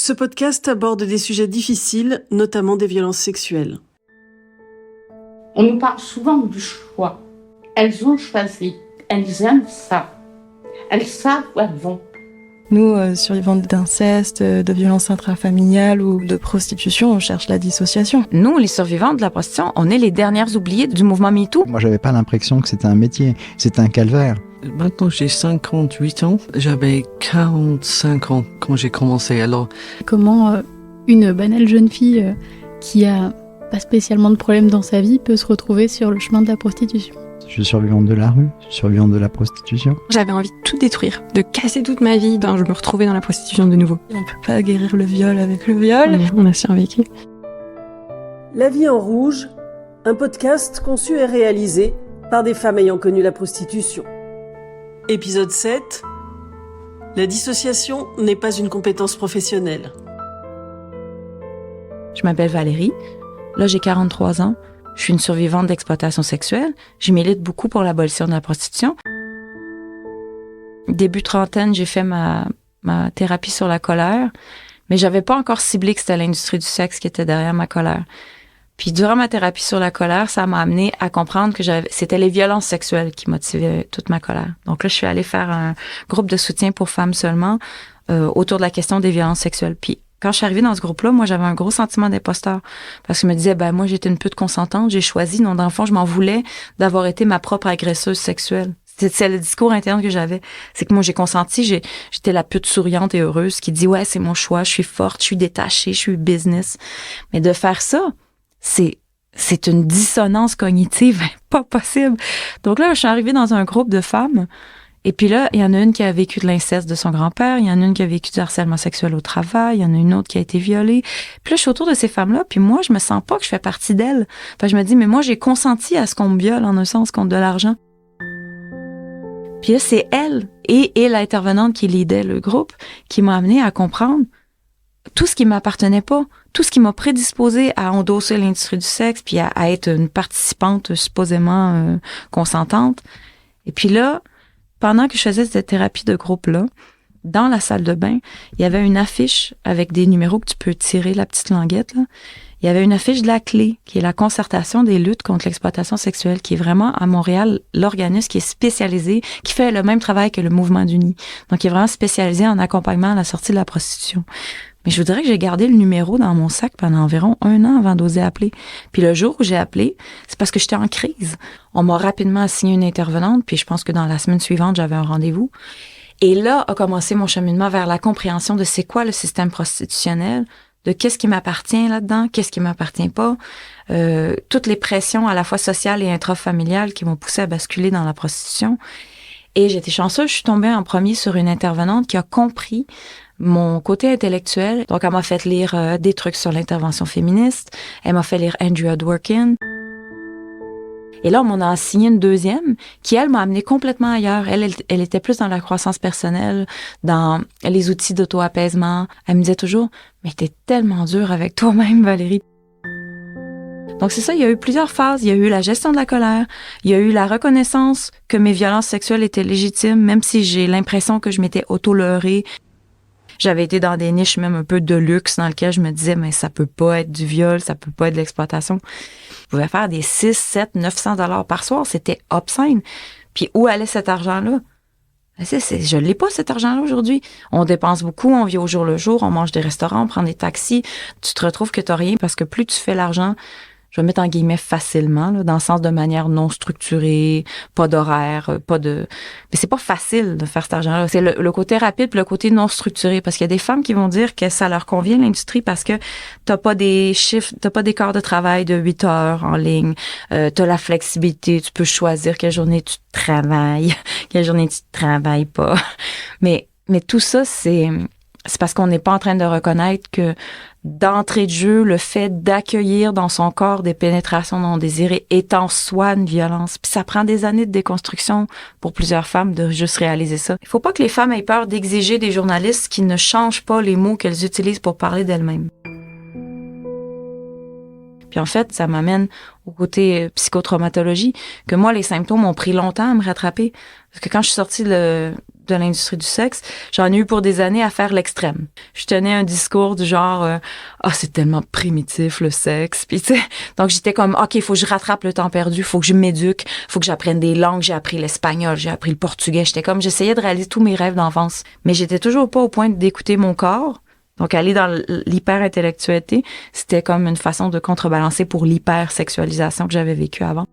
Ce podcast aborde des sujets difficiles, notamment des violences sexuelles. On nous parle souvent du choix. Elles ont choisi. Elles aiment ça. Elles savent où elles vont. Nous, survivantes d'inceste, de violences intrafamiliales ou de prostitution, on cherche la dissociation. Nous, les survivantes de la prostitution, on est les dernières oubliées du mouvement MeToo. Moi, j'avais pas l'impression que c'était un métier, c'était un calvaire. Maintenant, j'ai 58 ans. J'avais 45 ans quand j'ai commencé. Alors, comment une banale jeune fille qui a pas spécialement de problème dans sa vie peut se retrouver sur le chemin de la prostitution? Je suis survivante de la rue, survivante de la prostitution. J'avais envie de tout détruire, de casser toute ma vie. Je me retrouvais dans la prostitution de nouveau. On peut pas guérir le viol avec le viol. On a survécu. La vie en rouge, un podcast conçu et réalisé par des femmes ayant connu la prostitution. Épisode 7. La dissociation n'est pas une compétence professionnelle. Je m'appelle Valérie. Là, j'ai 43 ans. Je suis une survivante d'exploitation sexuelle. Je milite beaucoup pour l'abolition de la prostitution. Début trentaine, j'ai fait ma thérapie sur la colère, mais j'avais pas encore ciblé que c'était l'industrie du sexe qui était derrière ma colère. Puis durant ma thérapie sur la colère, ça m'a amené à comprendre que c'était les violences sexuelles qui motivaient toute ma colère. Donc là, je suis allée faire un groupe de soutien pour femmes seulement autour de la question des violences sexuelles. Puis quand je suis arrivée dans ce groupe-là, moi, j'avais un gros sentiment d'imposteur. Parce que je me disais, moi, j'étais une pute consentante, j'ai choisi, non, dans le fond, je m'en voulais d'avoir été ma propre agresseuse sexuelle. C'est le discours interne que j'avais. C'est que moi, j'ai consenti, j'étais la pute souriante et heureuse qui dit, ouais, c'est mon choix, je suis forte, je suis détachée, je suis business. Mais de faire ça, c'est une dissonance cognitive pas possible. Donc là, je suis arrivée dans un groupe de femmes. Et puis là, il y en a une qui a vécu de l'inceste de son grand-père, il y en a une qui a vécu du harcèlement sexuel au travail, il y en a une autre qui a été violée. Puis là, je suis autour de ces femmes-là, puis moi, je me sens pas que je fais partie d'elles. Enfin, je me dis, mais moi, j'ai consenti à ce qu'on me viole, en un sens, contre de l'argent. Puis là, c'est elle et l'intervenante qui leadait le groupe qui m'a amenée à comprendre tout ce qui m'appartenait pas, tout ce qui m'a prédisposé à endosser l'industrie du sexe, puis à être une participante supposément consentante. Et puis là, pendant que je faisais cette thérapie de groupe-là, dans la salle de bain, il y avait une affiche avec des numéros que tu peux tirer, la petite languette, là. Il y avait une affiche de la CLÉ, qui est la concertation des luttes contre l'exploitation sexuelle, qui est vraiment à Montréal l'organisme qui est spécialisé, qui fait le même travail que le Mouvement d'Uni. Donc, il est vraiment spécialisé en accompagnement à la sortie de la prostitution. Mais je vous dirais que j'ai gardé le numéro dans mon sac pendant environ 1 an avant d'oser appeler. Puis le jour où j'ai appelé, c'est parce que j'étais en crise. On m'a rapidement assigné une intervenante, puis je pense que dans la semaine suivante, j'avais un rendez-vous. Et là a commencé mon cheminement vers la compréhension de c'est quoi le système prostitutionnel, de qu'est-ce qui m'appartient là-dedans, qu'est-ce qui m'appartient pas, toutes les pressions à la fois sociales et intrafamiliales qui m'ont poussé à basculer dans la prostitution. Et j'étais chanceuse, je suis tombée en premier sur une intervenante qui a compris mon côté intellectuel. Donc, elle m'a fait lire des trucs sur l'intervention féministe. Elle m'a fait lire Andrea Dworkin. Et là, on m'en a assigné une deuxième qui, elle, m'a amenée complètement ailleurs. Elle était plus dans la croissance personnelle, dans les outils d'auto-apaisement. Elle me disait toujours, mais t'es tellement dure avec toi-même, Valérie. Donc, c'est ça, il y a eu plusieurs phases. Il y a eu la gestion de la colère. Il y a eu la reconnaissance que mes violences sexuelles étaient légitimes, même si j'ai l'impression que je m'étais auto-leurrée. J'avais été dans des niches même un peu de luxe dans lesquelles je me disais, mais ça peut pas être du viol, ça peut pas être de l'exploitation. Je pouvais faire des 6, 7, 900 $ par soir. C'était obscène. Puis où allait cet argent-là? Je l'ai pas, cet argent-là, aujourd'hui. On dépense beaucoup, on vit au jour le jour, on mange des restaurants, on prend des taxis. Tu te retrouves que t'as rien parce que plus tu fais l'argent, je vais mettre en guillemets facilement, là, dans le sens de manière non structurée, pas d'horaire, mais c'est pas facile de faire cet argent-là. C'est le côté rapide puis le côté non structuré. Parce qu'il y a des femmes qui vont dire que ça leur convient, l'industrie, parce que t'as pas des chiffres, t'as pas des quarts de travail de 8 heures en ligne, t'as la flexibilité, tu peux choisir quelle journée tu travailles, quelle journée tu travailles pas. Mais tout ça, c'est parce qu'on n'est pas en train de reconnaître que d'entrée de jeu, le fait d'accueillir dans son corps des pénétrations non désirées est en soi une violence. Puis ça prend des années de déconstruction pour plusieurs femmes de juste réaliser ça. Il faut pas que les femmes aient peur d'exiger des journalistes qui ne changent pas les mots qu'elles utilisent pour parler d'elles-mêmes. Puis en fait, ça m'amène au côté psychotraumatologie, que moi, les symptômes ont pris longtemps à me rattraper. Parce que quand je suis sortie de l'industrie du sexe, j'en ai eu pour des années à faire l'extrême. Je tenais un discours du genre c'est tellement primitif le sexe, puis tu sais, donc j'étais comme OK, faut que je rattrape le temps perdu, faut que je m'éduque, faut que j'apprenne des langues, j'ai appris l'espagnol, j'ai appris le portugais, j'essayais de réaliser tous mes rêves d'enfance, mais j'étais toujours pas au point d'écouter mon corps. Donc aller dans l'hyper-intellectualité, c'était comme une façon de contrebalancer pour l'hyper-sexualisation que j'avais vécue avant.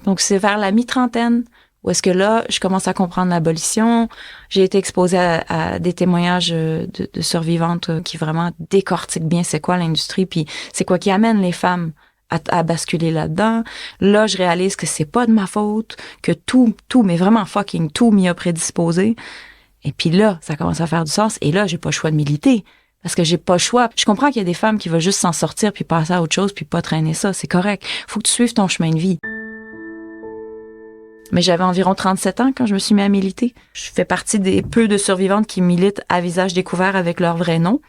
Donc c'est vers la mi-trentaine où est-ce que là, je commence à comprendre l'abolition. J'ai été exposée à des témoignages de survivantes qui vraiment décortiquent bien c'est quoi l'industrie, puis c'est quoi qui amène les femmes à basculer là-dedans. Là, je réalise que c'est pas de ma faute, que tout, mais vraiment fucking tout m'y a prédisposé. Et puis là, ça commence à faire du sens. Et là, j'ai pas le choix de militer. Parce que j'ai pas le choix. Je comprends qu'il y a des femmes qui veulent juste s'en sortir puis passer à autre chose puis pas traîner ça. C'est correct. Faut que tu suives ton chemin de vie. Mais j'avais environ 37 ans quand je me suis mis à militer. Je fais partie des peu de survivantes qui militent à visage découvert avec leur vrai nom.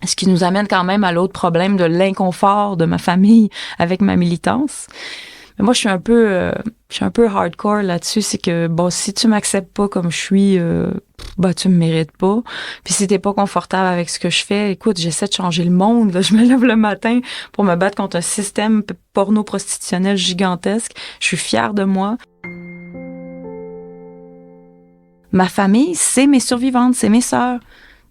Ce qui nous amène quand même à l'autre problème de l'inconfort de ma famille avec ma militance. Mais moi, je suis un peu hardcore là-dessus. C'est que, bon, si tu m'acceptes pas comme je suis, tu me mérites pas. Puis si t'es pas confortable avec ce que je fais, écoute, j'essaie de changer le monde. Là. Je me lève le matin pour me battre contre un système porno-prostitutionnel gigantesque. Je suis fière de moi. Ma famille, c'est mes survivantes, c'est mes sœurs.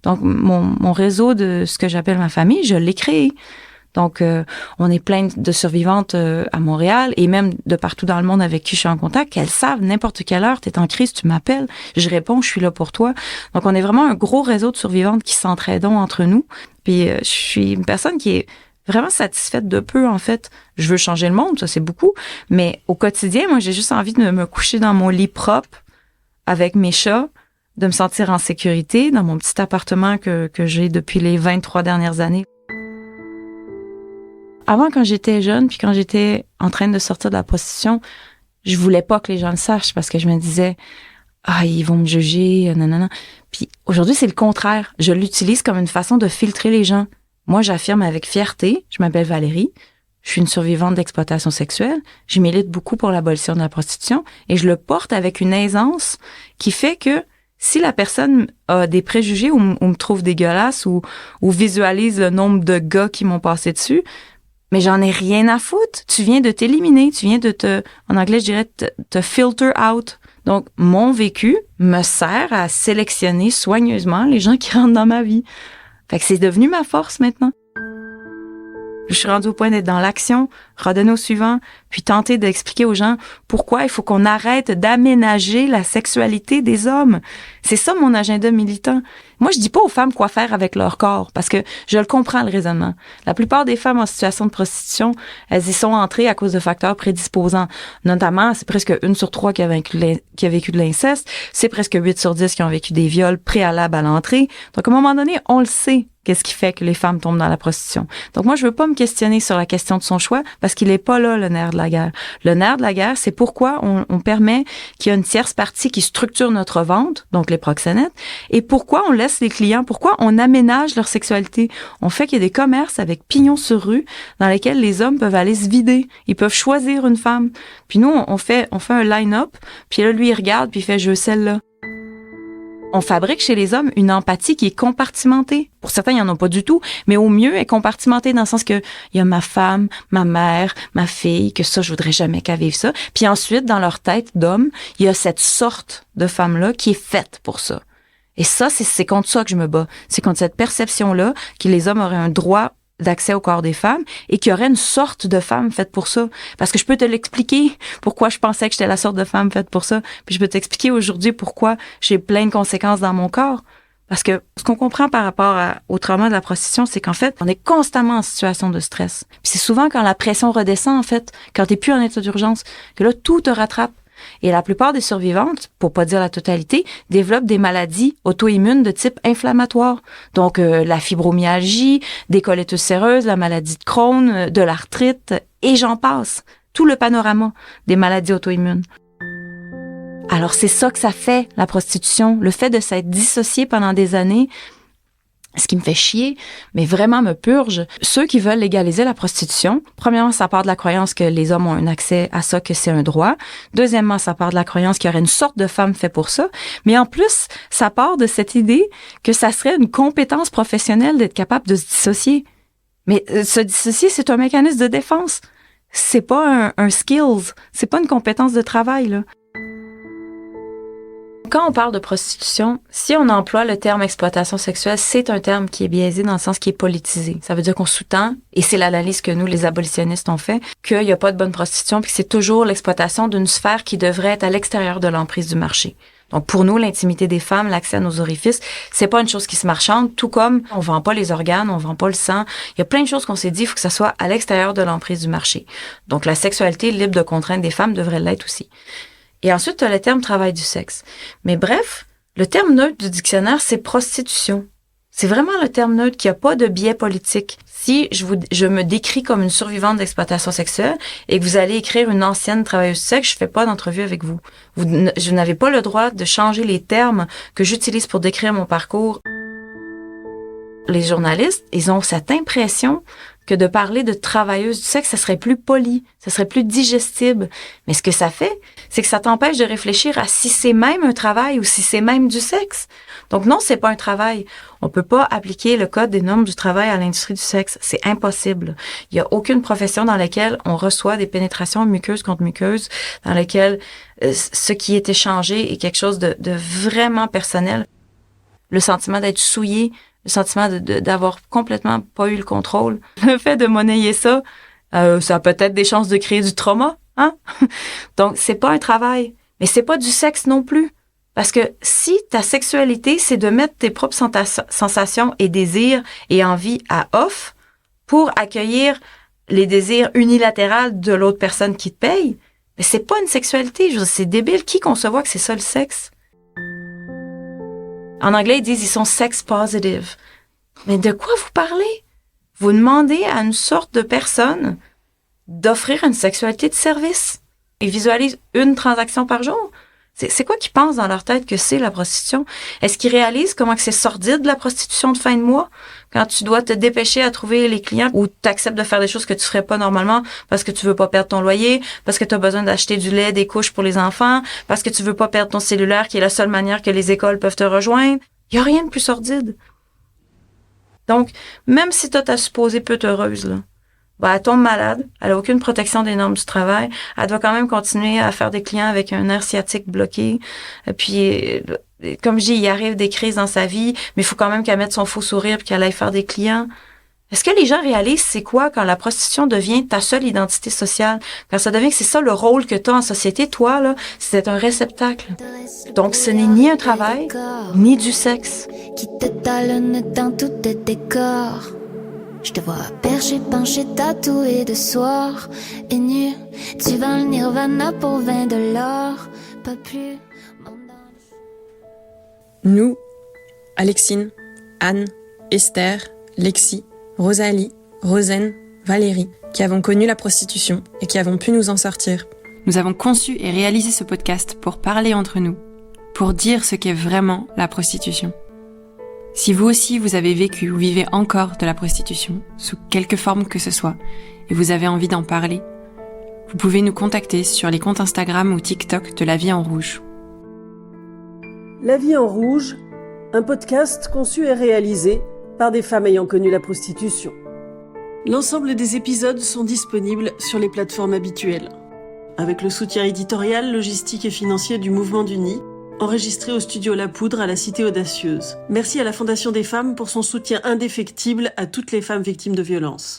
Donc, mon réseau de ce que j'appelle ma famille, je l'ai créé. Donc, on est plein de survivantes à Montréal et même de partout dans le monde avec qui je suis en contact, qu'elles savent n'importe quelle heure, t'es en crise, tu m'appelles, je réponds, je suis là pour toi. Donc, on est vraiment un gros réseau de survivantes qui s'entraident entre nous. Puis, je suis une personne qui est vraiment satisfaite de peu, en fait. Je veux changer le monde, ça c'est beaucoup, mais au quotidien, moi, j'ai juste envie de me coucher dans mon lit propre avec mes chats, de me sentir en sécurité dans mon petit appartement que j'ai depuis les 23 dernières années. Avant, quand j'étais jeune, puis quand j'étais en train de sortir de la prostitution, je voulais pas que les gens le sachent parce que je me disais ils vont me juger, nanana. Puis aujourd'hui, c'est le contraire. Je l'utilise comme une façon de filtrer les gens. Moi, j'affirme avec fierté, je m'appelle Valérie, je suis une survivante d'exploitation sexuelle, je milite beaucoup pour l'abolition de la prostitution et je le porte avec une aisance qui fait que si la personne a des préjugés ou me trouve dégueulasse ou visualise le nombre de gars qui m'ont passé dessus, mais j'en ai rien à foutre. Tu viens de t'éliminer, tu viens de en anglais je dirais te filter out. Donc mon vécu me sert à sélectionner soigneusement les gens qui rentrent dans ma vie. Fait que c'est devenu ma force maintenant. Je suis rendue au point d'être dans l'action, redonner au suivant, puis tenter d'expliquer aux gens pourquoi il faut qu'on arrête d'aménager la sexualité des hommes. C'est ça mon agenda militant. Moi, je dis pas aux femmes quoi faire avec leur corps, parce que je le comprends, le raisonnement. La plupart des femmes en situation de prostitution, elles y sont entrées à cause de facteurs prédisposants. Notamment, c'est presque 1 sur 3 qui a vécu de l'inceste, c'est presque 8 sur 10 qui ont vécu des viols préalables à l'entrée. Donc, à un moment donné, on le sait. Qu'est-ce qui fait que les femmes tombent dans la prostitution? Donc moi, je veux pas me questionner sur la question de son choix parce qu'il est pas là, le nerf de la guerre. Le nerf de la guerre, c'est pourquoi on permet qu'il y ait une tierce partie qui structure notre vente, donc les proxénètes, et pourquoi on laisse les clients, pourquoi on aménage leur sexualité. On fait qu'il y a des commerces avec pignon sur rue dans lesquels les hommes peuvent aller se vider. Ils peuvent choisir une femme. Puis nous, on fait un line-up, puis là, lui, il regarde, puis il fait « je veux celle-là ». On fabrique chez les hommes une empathie qui est compartimentée. Pour certains, il n'y en a pas du tout, mais au mieux, elle est compartimentée dans le sens que il y a ma femme, ma mère, ma fille, que ça, je voudrais jamais qu'elle vive ça. Puis ensuite, dans leur tête d'homme, il y a cette sorte de femme-là qui est faite pour ça. Et ça, c'est contre ça que je me bats. C'est contre cette perception-là que les hommes auraient un droit d'accès au corps des femmes et qu'il y aurait une sorte de femme faite pour ça. Parce que je peux te l'expliquer pourquoi je pensais que j'étais la sorte de femme faite pour ça. Puis je peux t'expliquer aujourd'hui pourquoi j'ai plein de conséquences dans mon corps. Parce que ce qu'on comprend par rapport au trauma de la prostitution, c'est qu'en fait, on est constamment en situation de stress. Puis c'est souvent quand la pression redescend, en fait, quand t'es plus en état d'urgence, que là, tout te rattrape. Et la plupart des survivantes, pour pas dire la totalité, développent des maladies auto-immunes de type inflammatoire. Donc, la fibromyalgie, des colites ulcéreuses, la maladie de Crohn, de l'arthrite, et j'en passe. Tout le panorama des maladies auto-immunes. Alors, c'est ça que ça fait, la prostitution. Le fait de s'être dissocié pendant des années, ce qui me fait chier, mais vraiment me purge, ceux qui veulent légaliser la prostitution, premièrement, ça part de la croyance que les hommes ont un accès à ça, que c'est un droit. Deuxièmement, ça part de la croyance qu'il y aurait une sorte de femme faite pour ça. Mais en plus, ça part de cette idée que ça serait une compétence professionnelle d'être capable de se dissocier. Mais se dissocier, c'est un mécanisme de défense. C'est pas un skills. C'est pas une compétence de travail, là. Quand on parle de prostitution, si on emploie le terme exploitation sexuelle, c'est un terme qui est biaisé dans le sens qui est politisé. Ça veut dire qu'on sous-tend, et c'est l'analyse que nous, les abolitionnistes, on fait, qu'il n'y a pas de bonne prostitution, puis que c'est toujours l'exploitation d'une sphère qui devrait être à l'extérieur de l'emprise du marché. Donc, pour nous, l'intimité des femmes, l'accès à nos orifices, c'est pas une chose qui se marchande, tout comme on vend pas les organes, on vend pas le sang. Il y a plein de choses qu'on s'est dit, il faut que ça soit à l'extérieur de l'emprise du marché. Donc, la sexualité libre de contrainte des femmes devrait l'être aussi. Et ensuite, tu as le terme travail du sexe. Mais bref, le terme neutre du dictionnaire, c'est prostitution. C'est vraiment le terme neutre qui n'a pas de biais politique. Si je me décris comme une survivante d'exploitation sexuelle et que vous allez écrire une ancienne travailleuse du sexe, je fais pas d'entrevue avec vous. Je n'avez pas le droit de changer les termes que j'utilise pour décrire mon parcours. Les journalistes, ils ont cette impression que de parler de travailleuse du sexe, ça serait plus poli, ça serait plus digestible. Mais ce que ça fait, c'est que ça t'empêche de réfléchir à si c'est même un travail ou si c'est même du sexe. Donc non, c'est pas un travail. On peut pas appliquer le code des normes du travail à l'industrie du sexe. C'est impossible. Il y a aucune profession dans laquelle on reçoit des pénétrations muqueuses contre muqueuses, dans laquelle ce qui est échangé est quelque chose de vraiment personnel. Le sentiment d'être souillé, le sentiment d'avoir complètement pas eu le contrôle. Le fait de monnayer ça, ça a peut-être des chances de créer du trauma, hein? Donc, c'est pas un travail. Mais c'est pas du sexe non plus. Parce que si ta sexualité, c'est de mettre tes propres sensations et désirs et envies à off pour accueillir les désirs unilatéraux de l'autre personne qui te paye, mais c'est pas une sexualité. Je veux dire, c'est débile. Qui concevoir que c'est ça le sexe? En anglais, ils sont sex positive. Mais de quoi vous parlez? Vous demandez à une sorte de personne d'offrir une sexualité de service. Ils visualisent une transaction par jour. C'est quoi qu'ils pensent dans leur tête que c'est la prostitution? Est-ce qu'ils réalisent comment que c'est sordide la prostitution de fin de mois? Quand tu dois te dépêcher à trouver les clients ou t'acceptes de faire des choses que tu ferais pas normalement parce que tu veux pas perdre ton loyer, parce que tu as besoin d'acheter du lait, des couches pour les enfants, parce que tu veux pas perdre ton cellulaire qui est la seule manière que les écoles peuvent te rejoindre. Il y a rien de plus sordide. Donc, même si toi ta supposée peut être heureuse, là, elle tombe malade, elle a aucune protection des normes du travail, elle doit quand même continuer à faire des clients avec un nerf sciatique bloqué, puis comme je dis, il arrive des crises dans sa vie, mais il faut quand même qu'elle mette son faux sourire puis qu'elle aille faire des clients. Est-ce que les gens réalisent c'est quoi quand la prostitution devient ta seule identité sociale? Quand ça devient que c'est ça le rôle que tu as en société, toi, là, c'est un réceptacle. Donc ce n'est ni un travail, ni du sexe. Qui te talonne dans tous tes décors. Je te vois perché, penché, tatoué de soir et nu. Tu vends le nirvana pour 20 $, pas plus. Nous, Alexine, Anne, Esther, Lexi, Rosalie, Rosen, Valérie, qui avons connu la prostitution et qui avons pu nous en sortir. Nous avons conçu et réalisé ce podcast pour parler entre nous, pour dire ce qu'est vraiment la prostitution. Si vous aussi vous avez vécu ou vivez encore de la prostitution, sous quelque forme que ce soit, et vous avez envie d'en parler, vous pouvez nous contacter sur les comptes Instagram ou TikTok de La Vie en Rouge. La Vie en Rouge, un podcast conçu et réalisé par des femmes ayant connu la prostitution. L'ensemble des épisodes sont disponibles sur les plateformes habituelles. Avec le soutien éditorial, logistique et financier du Mouvement du Nid, enregistré au studio La Poudre à la Cité Audacieuse. Merci à la Fondation des Femmes pour son soutien indéfectible à toutes les femmes victimes de violences.